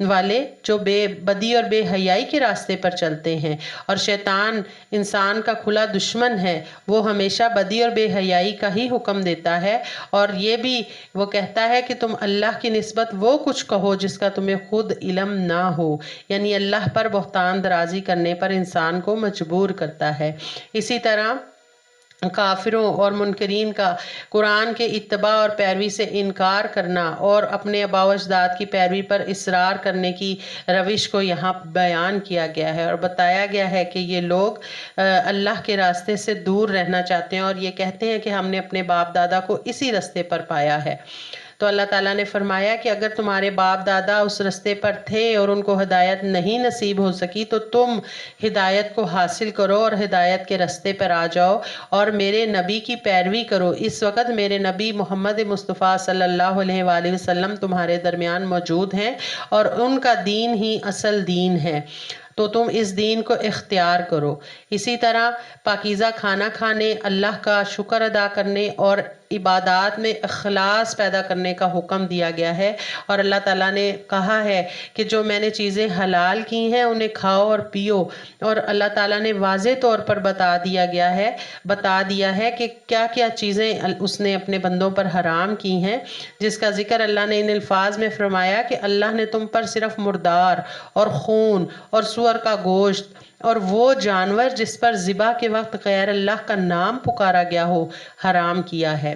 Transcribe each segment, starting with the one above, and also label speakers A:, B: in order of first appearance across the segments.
A: والے جو بدی اور بے حیائی کے راستے پر چلتے ہیں، اور شیطان انسان کا کھلا دشمن ہے، وہ ہمیشہ بدی اور بے حیائی کا ہی حکم دیتا ہے، اور یہ بھی وہ کہتا ہے کہ تم اللہ کی نسبت وہ کچھ کہو جس کا تمہیں خود علم نہ ہو، یعنی اللہ پر بہتان درازی کرنے پر انسان کو مجبور کرتا ہے۔ اسی طرح کافروں اور منکرین کا قرآن کے اتباع اور پیروی سے انکار کرنا اور اپنے آباء و اجداد کی پیروی پر اصرار کرنے کی روش کو یہاں بیان کیا گیا ہے، اور بتایا گیا ہے کہ یہ لوگ اللہ کے راستے سے دور رہنا چاہتے ہیں، اور یہ کہتے ہیں کہ ہم نے اپنے باپ دادا کو اسی راستے پر پایا ہے۔ تو اللہ تعالیٰ نے فرمایا کہ اگر تمہارے باپ دادا اس راستے پر تھے اور ان کو ہدایت نہیں نصیب ہو سکی تو تم ہدایت کو حاصل کرو اور ہدایت کے راستے پر آ جاؤ اور میرے نبی کی پیروی کرو۔ اس وقت میرے نبی محمد مصطفیٰ صلی اللہ علیہ وآلہ وسلم تمہارے درمیان موجود ہیں اور ان کا دین ہی اصل دین ہے، تو تم اس دین کو اختیار کرو۔ اسی طرح پاکیزہ کھانا کھانے، اللہ کا شکر ادا کرنے اور عبادات میں اخلاص پیدا کرنے کا حکم دیا گیا ہے، اور اللہ تعالیٰ نے کہا ہے کہ جو میں نے چیزیں حلال کی ہیں انہیں کھاؤ اور پیو، اور اللہ تعالیٰ نے واضح طور پر بتا دیا ہے کہ کیا کیا چیزیں اس نے اپنے بندوں پر حرام کی ہیں، جس کا ذکر اللہ نے ان الفاظ میں فرمایا کہ اللہ نے تم پر صرف مردار اور خون اور سور کا گوشت اور وہ جانور جس پر ذبح کے وقت غیر اللہ کا نام پکارا گیا ہو حرام کیا ہے۔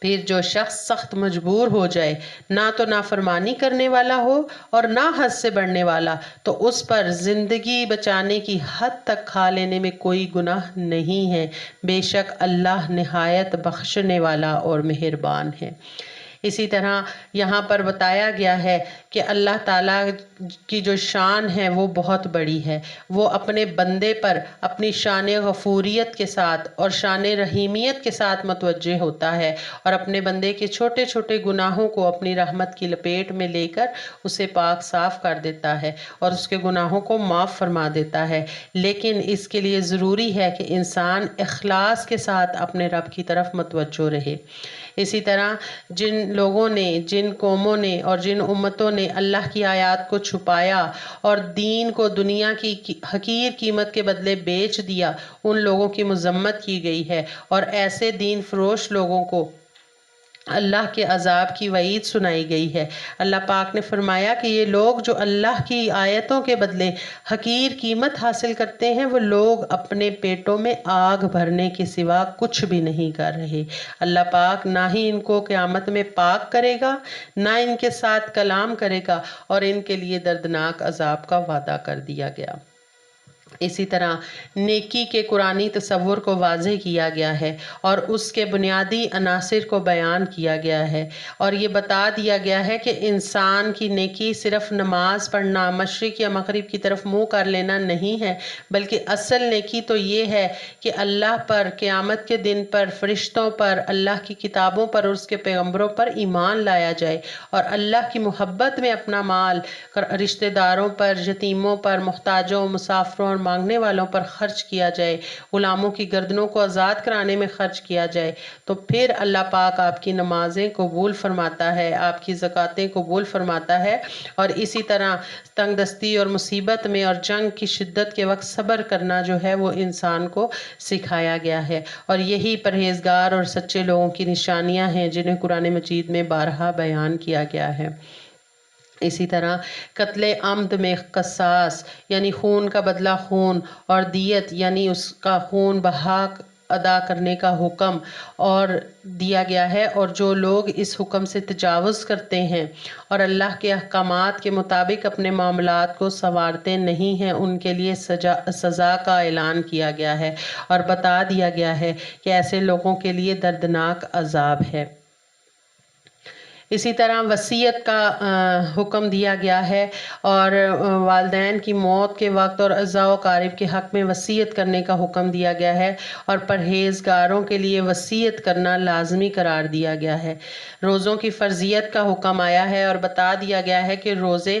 A: پھر جو شخص سخت مجبور ہو جائے، نہ تو نافرمانی کرنے والا ہو اور نہ حد سے بڑھنے والا، تو اس پر زندگی بچانے کی حد تک کھا لینے میں کوئی گناہ نہیں ہے، بے شک اللہ نہایت بخشنے والا اور مہربان ہے۔ اسی طرح یہاں پر بتایا گیا ہے کہ اللہ تعالیٰ کی جو شان ہے وہ بہت بڑی ہے، وہ اپنے بندے پر اپنی شان غفوریت کے ساتھ اور شان رحیمیت کے ساتھ متوجہ ہوتا ہے، اور اپنے بندے کے چھوٹے چھوٹے گناہوں کو اپنی رحمت کی لپیٹ میں لے کر اسے پاک صاف کر دیتا ہے اور اس کے گناہوں کو معاف فرما دیتا ہے، لیکن اس کے لیے ضروری ہے کہ انسان اخلاص کے ساتھ اپنے رب کی طرف متوجہ رہے۔ اسی طرح جن لوگوں نے، جن قوموں نے اور جن امتوں نے اللہ کی آیات کو چھپایا اور دین کو دنیا کی حقیر قیمت کے بدلے بیچ دیا، ان لوگوں کی مذمت کی گئی ہے، اور ایسے دین فروش لوگوں کو اللہ کے عذاب کی وعید سنائی گئی ہے۔ اللہ پاک نے فرمایا کہ یہ لوگ جو اللہ کی آیتوں کے بدلے حقیر قیمت حاصل کرتے ہیں، وہ لوگ اپنے پیٹوں میں آگ بھرنے کے سوا کچھ بھی نہیں کر رہے۔ اللہ پاک نہ ہی ان کو قیامت میں پاک کرے گا، نہ ان کے ساتھ کلام کرے گا، اور ان کے لیے دردناک عذاب کا وعدہ کر دیا گیا۔ اسی طرح نیکی کے قرآنی تصور کو واضح کیا گیا ہے اور اس کے بنیادی عناصر کو بیان کیا گیا ہے، اور یہ بتا دیا گیا ہے کہ انسان کی نیکی صرف نماز پڑھنا، مشرق یا مغرب کی طرف منہ کر لینا نہیں ہے، بلکہ اصل نیکی تو یہ ہے کہ اللہ پر، قیامت کے دن پر، فرشتوں پر، اللہ کی کتابوں پر اور اس کے پیغمبروں پر ایمان لایا جائے، اور اللہ کی محبت میں اپنا مال رشتہ داروں پر، یتیموں پر، محتاجوں، مسافروں اور مانگنے والوں پر خرچ کیا جائے، غلاموں کی گردنوں کو آزاد کرانے میں خرچ کیا جائے، تو پھر اللہ پاک آپ کی نمازیں قبول فرماتا ہے، آپ کی زکوٰتیں قبول فرماتا ہے، اور اسی طرح تنگ دستی اور مصیبت میں اور جنگ کی شدت کے وقت صبر کرنا جو ہے وہ انسان کو سکھایا گیا ہے، اور یہی پرہیزگار اور سچے لوگوں کی نشانیاں ہیں جنہیں قرآن مجید میں بارہا بیان کیا گیا ہے۔ اسی طرح قتل عمد میں قصاص یعنی خون کا بدلہ خون، اور دیت یعنی اس کا خون بحق ادا کرنے کا حکم اور دیا گیا ہے، اور جو لوگ اس حکم سے تجاوز کرتے ہیں اور اللہ کے احکامات کے مطابق اپنے معاملات کو سنوارتے نہیں ہیں، ان کے لیے سزا کا اعلان کیا گیا ہے، اور بتا دیا گیا ہے کہ ایسے لوگوں کے لیے دردناک عذاب ہے۔ اسی طرح وصیت کا حکم دیا گیا ہے، اور والدین کی موت کے وقت اور اعزاء و اقارب کے حق میں وصیت کرنے کا حکم دیا گیا ہے، اور پرہیزگاروں کے لیے وصیت کرنا لازمی قرار دیا گیا ہے۔ روزوں کی فرضیت کا حکم آیا ہے اور بتا دیا گیا ہے کہ روزے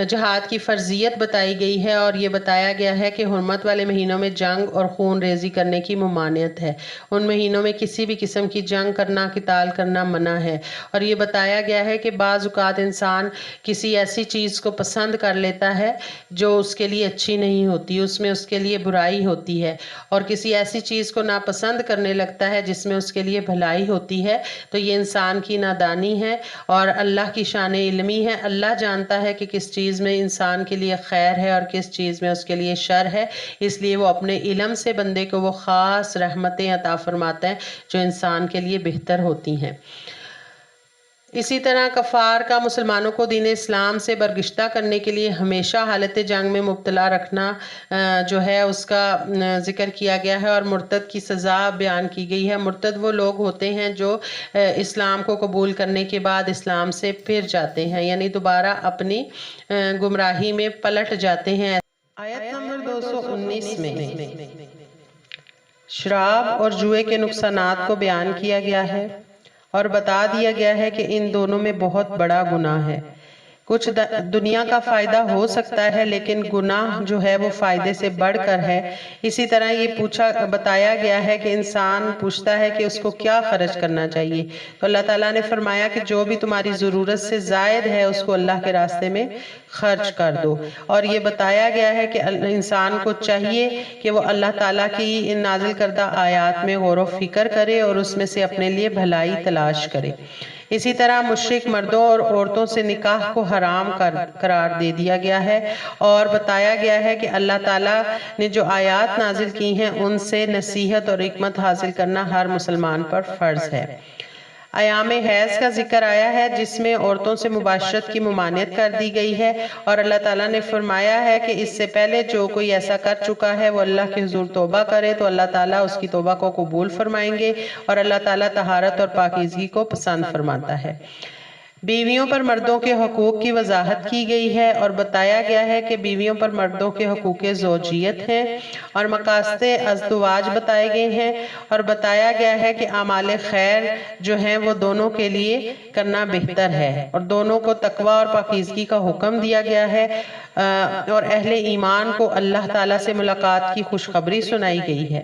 A: جہاد کی فرضیت بتائی گئی ہے اور یہ بتایا گیا ہے کہ حرمت والے مہینوں میں جنگ اور خون ریزی کرنے کی ممانعت ہے۔ ان مہینوں میں کسی بھی قسم کی جنگ کرنا، قتال کرنا منع ہے، اور یہ بتایا گیا ہے کہ بعض اوقات انسان کسی ایسی چیز کو پسند کر لیتا ہے جو اس کے لیے اچھی نہیں ہوتی، اس میں اس کے لیے برائی ہوتی ہے، اور کسی ایسی چیز کو ناپسند کرنے لگتا ہے جس میں اس کے لیے بھلائی ہوتی ہے، تو یہ انسان کی نادانی ہے اور اللہ کی شان علمی ہے۔ اللہ جانتا ہے کہ کس چیز میں انسان کے لیے خیر ہے اور کس چیز میں اس کے لیے شر ہے، اس لیے وہ اپنے علم سے بندے کو وہ خاص رحمتیں عطا فرماتا ہے جو انسان کے لیے بہتر ہوتی ہیں۔ اسی طرح کفار کا مسلمانوں کو دین اسلام سے برگشتہ کرنے کے لیے ہمیشہ حالت جنگ میں مبتلا رکھنا جو ہے اس کا ذکر کیا گیا ہے، اور مرتد کی سزا بیان کی گئی ہے۔ مرتد وہ لوگ ہوتے ہیں جو اسلام کو قبول کرنے کے بعد اسلام سے پھر جاتے ہیں، یعنی دوبارہ اپنی گمراہی میں پلٹ جاتے ہیں۔ آیت نمبر 219 میں شراب اور جوئے کے نقصانات کو بیان کیا گیا ہے اور بتا دیا گیا ہے کہ ان دونوں میں بہت بڑا گناہ ہے۔ کچھ دنیا کا فائدہ ہو سکتا ہے لیکن گناہ جو ہے وہ فائدے سے بڑھ کر ہے۔ اسی طرح یہ بتایا گیا ہے کہ انسان پوچھتا ہے کہ اس کو کیا خرچ کرنا چاہیے، تو اللہ تعالیٰ نے فرمایا کہ جو بھی تمہاری ضرورت سے زائد ہے اس کو اللہ کے راستے میں خرچ کر دو، اور یہ بتایا گیا ہے کہ انسان کو چاہیے کہ وہ اللہ تعالیٰ کی نازل کردہ آیات میں غور و فکر کرے اور اس میں سے اپنے لیے بھلائی تلاش کرے۔ اسی طرح مشرک مردوں اور عورتوں سے نکاح کو حرام قرار دے دیا گیا ہے اور بتایا گیا ہے کہ اللہ تعالیٰ نے جو آیات نازل کی ہیں ان سے نصیحت اور حکمت حاصل کرنا ہر مسلمان پر فرض ہے۔ ایام حیض کا ذکر آیا ہے جس میں عورتوں سے مباشرت کی ممانعت کر دی گئی ہے، اور اللہ تعالیٰ نے فرمایا ہے کہ اس سے پہلے جو کوئی ایسا کر چکا ہے وہ اللہ کے حضور توبہ کرے تو اللہ تعالیٰ اس کی توبہ کو قبول فرمائیں گے، اور اللہ تعالیٰ طہارت اور پاکیزگی کو پسند فرماتا ہے۔ بیویوں پر مردوں کے حقوق کی وضاحت کی گئی ہے اور بتایا گیا ہے کہ بیویوں پر مردوں کے حقوق زوجیت ہیں اور مقاصد ازدواج بتائے گئے ہیں، اور بتایا گیا ہے کہ اعمال خیر جو ہیں وہ دونوں کے لیے کرنا بہتر ہے، اور دونوں کو تقوی اور پاکیزگی کا حکم دیا گیا ہے، اور اہل ایمان کو اللہ تعالیٰ سے ملاقات کی خوشخبری سنائی گئی ہے۔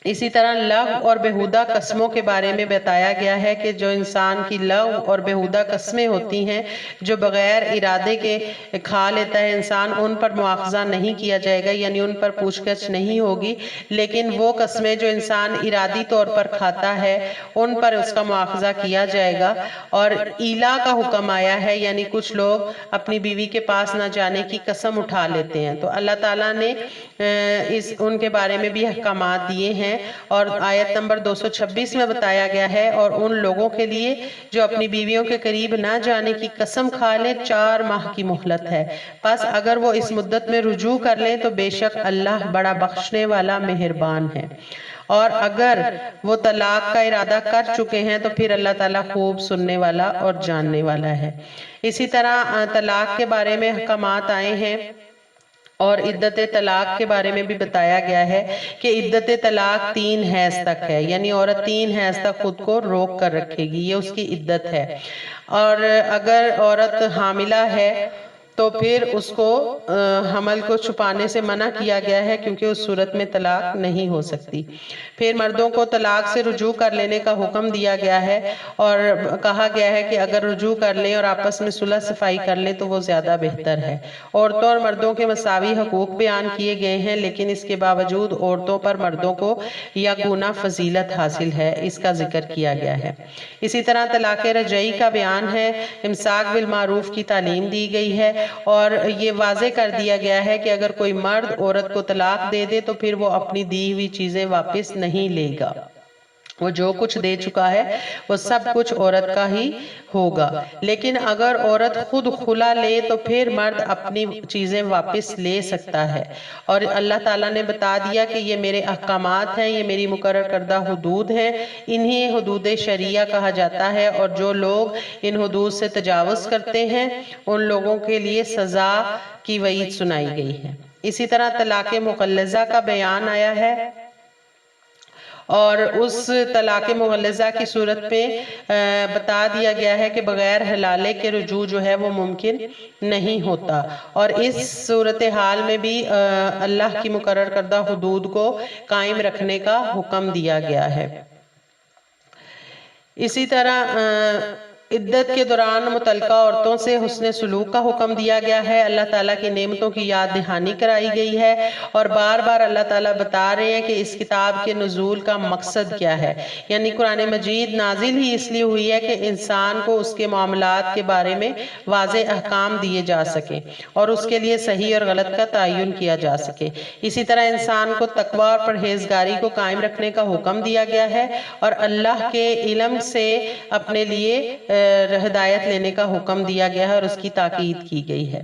A: اسی طرح لغو اور بےہودہ قسموں کے بارے میں بتایا گیا ہے کہ جو انسان کی لغو اور بےہودہ قسمیں ہوتی ہیں جو بغیر ارادے کے کھا لیتا ہے انسان، ان پر مواخذہ نہیں کیا جائے گا، یعنی ان پر پوچھ گچھ نہیں ہوگی، لیکن وہ قسمیں جو انسان ارادی طور پر کھاتا ہے ان پر اس کا مواخذہ کیا جائے گا۔ اور ایلا کا حکم آیا ہے، یعنی کچھ لوگ اپنی بیوی کے پاس نہ جانے کی قسم اٹھا لیتے ہیں، تو اللہ تعالیٰ نے ان کے بارے میں بھی احکامات دیے ہیں، اور آیت نمبر 226 میں بتایا گیا ہے اور ان لوگوں کے لیے جو اپنی بیویوں کے قریب نہ جانے کی قسم کھا لیں 4 ماہ کی مہلت ہے، پس اگر وہ اس مدت میں رجوع کر لیں تو بے شک اللہ بڑا بخشنے والا مہربان ہے، اور اگر وہ طلاق کا ارادہ کر چکے ہیں تو پھر اللہ تعالیٰ خوب سننے والا اور جاننے والا ہے۔ اسی طرح طلاق کے بارے میں احکامات آئے ہیں اور عدت طلاق کے بارے میں بھی بتایا گیا ہے کہ عدت طلاق 3 حیض تک ہے، یعنی عورت 3 حیض تک خود کو روک کر رکھے گی، یہ اس کی عدت ہے، اور اگر عورت حاملہ ہے تو پھر اس کو حمل کو چھپانے سے منع کیا گیا ہے کیونکہ اس صورت میں طلاق نہیں ہو سکتی۔ پھر مردوں کو طلاق سے رجوع کر لینے کا حکم دیا گیا ہے اور کہا گیا ہے کہ اگر رجوع کر لیں اور آپس میں صلح صفائی کر لیں تو وہ زیادہ بہتر ہے۔ عورتوں اور مردوں کے مساوی حقوق بیان کیے گئے ہیں، لیکن اس کے باوجود عورتوں پر مردوں کو یکگنا فضیلت حاصل ہے، اس کا ذکر کیا گیا ہے۔ اسی طرح طلاق رجعی کا بیان ہے، امساک بالمعروف کی تعلیم دی گئی ہے، اور یہ واضح کر دیا گیا ہے کہ اگر کوئی مرد عورت کو طلاق دے دے تو پھر وہ اپنی دی ہوئی چیزیں واپس نہیں لے گا، وہ جو کچھ دے چکا ہے وہ سب کچھ عورت کا ہی ہوگا، لیکن اگر عورت خود خلا لے تو پھر مرد اپنی چیزیں واپس لے سکتا ہے، اور اللہ تعالیٰ نے بتا دیا کہ یہ میرے احکامات ہیں، یہ میری مقرر کردہ حدود ہیں، انہیں حدود شریعہ کہا جاتا ہے، اور جو لوگ ان حدود سے تجاوز کرتے ہیں ان لوگوں کے لیے سزا کی وعید سنائی گئی ہے۔ اسی طرح طلاق مغلظہ کا بیان آیا ہے اور اس طلاق مغلظہ کی صورت پہ بتا دیا گیا ہے کہ بغیر حلالے کے رجوع جو ہے وہ ممکن نہیں ہوتا، اور اس صورتحال میں بھی اللہ کی مقرر کردہ حدود کو قائم رکھنے کا حکم دیا گیا ہے۔ اسی طرح عدت کے دوران متعلقہ عورتوں سے حسن سلوک کا حکم دیا گیا ہے، اللہ تعالیٰ کی نعمتوں کی یاد دہانی کرائی گئی ہے، اور بار بار اللہ تعالیٰ بتا رہے ہیں کہ اس کتاب کے نزول کا مقصد کیا ہے، یعنی قرآن مجید نازل ہی اس لیے ہوئی ہے کہ انسان کو اس کے معاملات کے بارے میں واضح احکام دیے جا سکیں اور اس کے لیے صحیح اور غلط کا تعین کیا جا سکے۔ اسی طرح انسان کو تقوی اور پرہیزگاری کو قائم رکھنے کا حکم دیا گیا ہے، اور اللہ کے علم سے اپنے لیے ہدایت لینے کا حکم دیا گیا ہے اور اس کی تاکید کی گئی ہے۔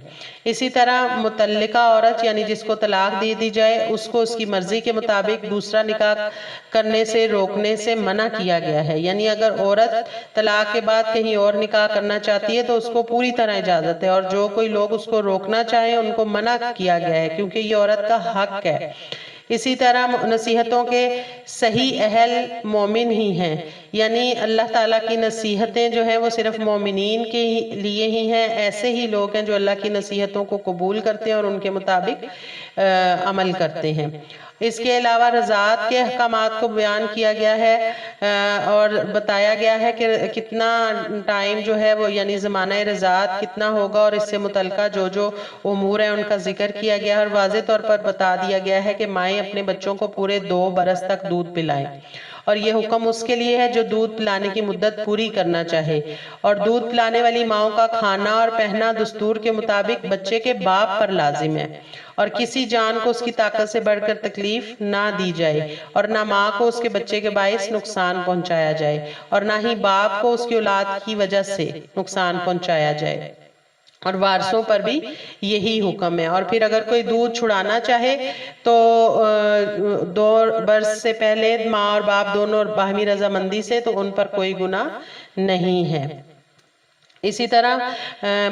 A: اسی طرح مطلقہ عورت یعنی جس کو طلاق دے دی جائے اس کو اس کی مرضی کے مطابق دوسرا نکاح کرنے سے روکنے سے منع کیا گیا ہے، یعنی اگر عورت طلاق کے بعد کہیں اور نکاح کرنا چاہتی ہے تو اس کو پوری طرح اجازت ہے، اور جو کوئی لوگ اس کو روکنا چاہیں ان کو منع کیا گیا ہے کیونکہ یہ عورت کا حق ہے۔ اسی طرح نصیحتوں کے صحیح اہل مومن ہی ہیں، یعنی اللہ تعالیٰ کی نصیحتیں جو ہیں وہ صرف مومنین کے لیے ہی ہیں، ایسے ہی لوگ ہیں جو اللہ کی نصیحتوں کو قبول کرتے ہیں اور ان کے مطابق عمل کرتے ہیں۔ اس کے علاوہ رضاعت کے احکامات کو بیان کیا گیا ہے اور بتایا گیا ہے کہ کتنا ٹائم جو ہے وہ یعنی زمانہ رضاعت کتنا ہوگا، اور اس سے متعلقہ جو امور ہیں ان کا ذکر کیا گیا ہے، اور واضح طور پر بتا دیا گیا ہے کہ مائیں اپنے بچوں کو پورے 2 برس تک دودھ پلائیں، اور یہ حکم اس کے لیے ہے جو دودھ پلانے کی مدت پوری کرنا چاہے، اور دودھ پلانے والی ماؤں کا کھانا اور پہننا دستور کے مطابق بچے کے باپ پر لازم ہے، اور کسی جان کو اس کی طاقت سے بڑھ کر تکلیف نہ دی جائے، اور نہ ماں کو اس کے بچے کے باعث نقصان پہنچایا جائے، اور نہ ہی باپ کو اس کی اولاد کی وجہ سے نقصان پہنچایا جائے، اور وارثوں پر بھی یہی حکم ہے۔ اور پھر اگر کوئی دودھ چھڑانا چاہے تو 2 برس سے پہلے ماں اور باپ دونوں باہمی رضامندی سے تو ان پر کوئی گناہ نہیں ہے۔ اسی طرح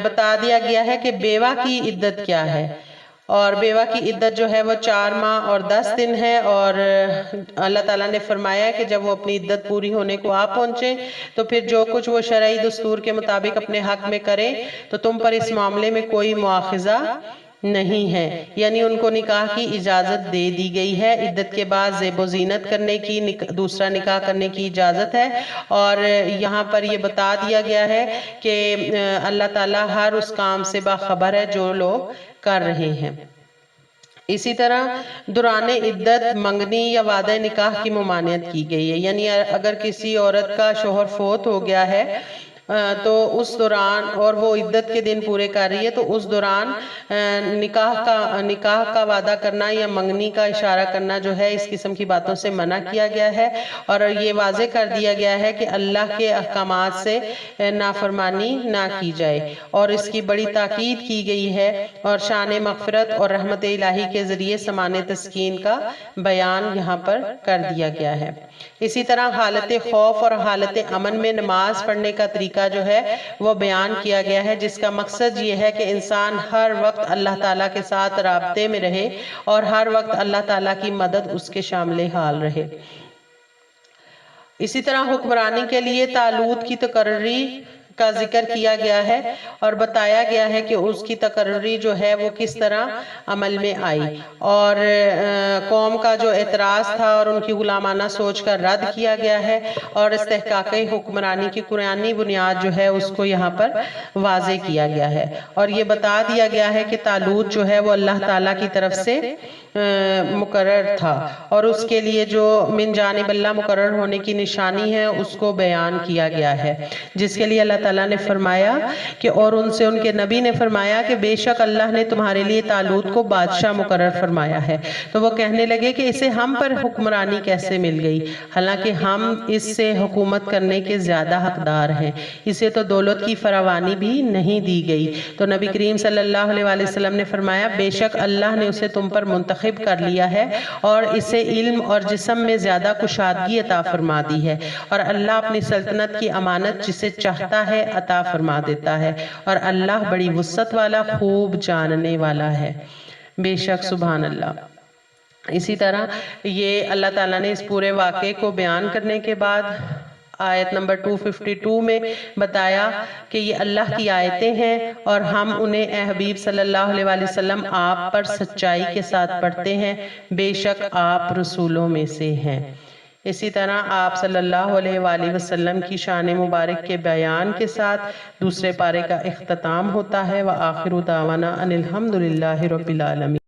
A: بتا دیا گیا ہے کہ بیوہ کی عدت کیا ہے، اور بیوہ کی عدت جو ہے وہ 4 ماہ اور 10 دن ہے، اور اللہ تعالیٰ نے فرمایا ہے کہ جب وہ اپنی عدت پوری ہونے کو آ پہنچے تو پھر جو کچھ وہ شرعی دستور کے مطابق اپنے حق میں کرے تو تم پر اس معاملے میں کوئی مواخذہ نہیں ہے، یعنی ان کو نکاح کی اجازت دے دی گئی ہے۔ عدت کے بعد زیب و زینت کرنے کی دوسرا نکاح کرنے کی اجازت ہے، اور یہاں پر یہ بتا دیا گیا ہے کہ اللہ تعالیٰ ہر اس کام سے باخبر ہے جو لوگ کر رہے ہیں۔ اسی طرح دوران عدت منگنی یا وعدہ نکاح کی ممانعت کی گئی ہے، یعنی اگر کسی عورت کا شوہر فوت ہو گیا ہے تو اس دوران اور وہ عدت کے دن پورے کر رہی ہے تو اس دوران نکاح کا وعدہ کرنا یا منگنی کا اشارہ کرنا جو ہے اس قسم کی باتوں سے منع کیا گیا ہے، اور یہ واضح کر دیا گیا ہے کہ اللہ کے احکامات سے نافرمانی نہ کی جائے، اور اس کی بڑی تاکید کی گئی ہے، اور شان مغفرت اور رحمت الہی کے ذریعے سامان تسکین کا بیان یہاں پر کر دیا گیا ہے۔ اسی طرح حالت خوف اور حالت امن میں نماز پڑھنے کا طریقہ جو ہے وہ بیان کیا گیا ہے، جس کا مقصد یہ ہے کہ انسان ہر وقت اللہ تعالیٰ کے ساتھ رابطے میں رہے اور ہر وقت اللہ تعالیٰ کی مدد اس کے شامل حال رہے۔ اسی طرح حکمرانی کے لیے طالوت کی تقرری کا ذکر کیا گیا ہے اور بتایا گیا ہے کہ اس کی تقرری جو ہے وہ کس طرح عمل میں آئی، اور قوم کا جو اعتراض تھا اور ان کی غلامانہ سوچ کا رد کیا گیا ہے، اور استحقاق حکمرانی کی قرآنی بنیاد جو ہے اس کو یہاں پر واضح کیا گیا ہے، اور یہ بتا دیا گیا ہے کہ طالوت جو ہے وہ اللہ تعالیٰ کی طرف سے مقرر تھا، اور اس کے لیے جو من جانب اللہ مقرر ہونے کی نشانی ہے اس کو بیان کیا گیا ہے، جس کے لیے اللہ تعالیٰ نے فرمایا کہ اور ان سے ان کے نبی نے فرمایا کہ بے شک اللہ نے تمہارے لیے طالوت کو بادشاہ مقرر فرمایا ہے۔ تو وہ کہنے لگے کہ اسے ہم پر حکمرانی کیسے مل گئی، حالانکہ ہم اس سے حکومت کرنے کے زیادہ حقدار ہیں، اسے تو دولت کی فراوانی بھی نہیں دی گئی۔ تو نبی کریم صلی اللہ علیہ وآلہ وسلم نے فرمایا بے شک اللہ نے اسے تم پر منتخب کر لیا ہے اور اسے علم اور جسم میں زیادہ کشادگی عطا فرما دی ہے، اور اللہ اپنی سلطنت کی امانت جسے چاہتا ہے عطا فرما دیتا ہے، اور اللہ بڑی وسعت والا خوب جاننے والا ہے۔ بے شک سبحان اللہ۔ اسی طرح یہ اللہ تعالیٰ نے اس پورے واقعے کو بیان کرنے کے بعد آیت نمبر 252 میں بتایا کہ یہ اللہ کی آیتیں ہیں اور ہم انہیں اے حبیب صلی اللہ علیہ وآلہ وسلم آپ پر سچائی کے ساتھ پڑھتے ہیں، بے شک آپ رسولوں میں سے ہیں۔ اسی طرح آپ صلی اللہ علیہ وآلہ وسلم کی شان مبارک کے بیان کے ساتھ دوسرے پارے کا اختتام ہوتا ہے۔ وآخر دعوانا ان الحمد للہ رب العالمین۔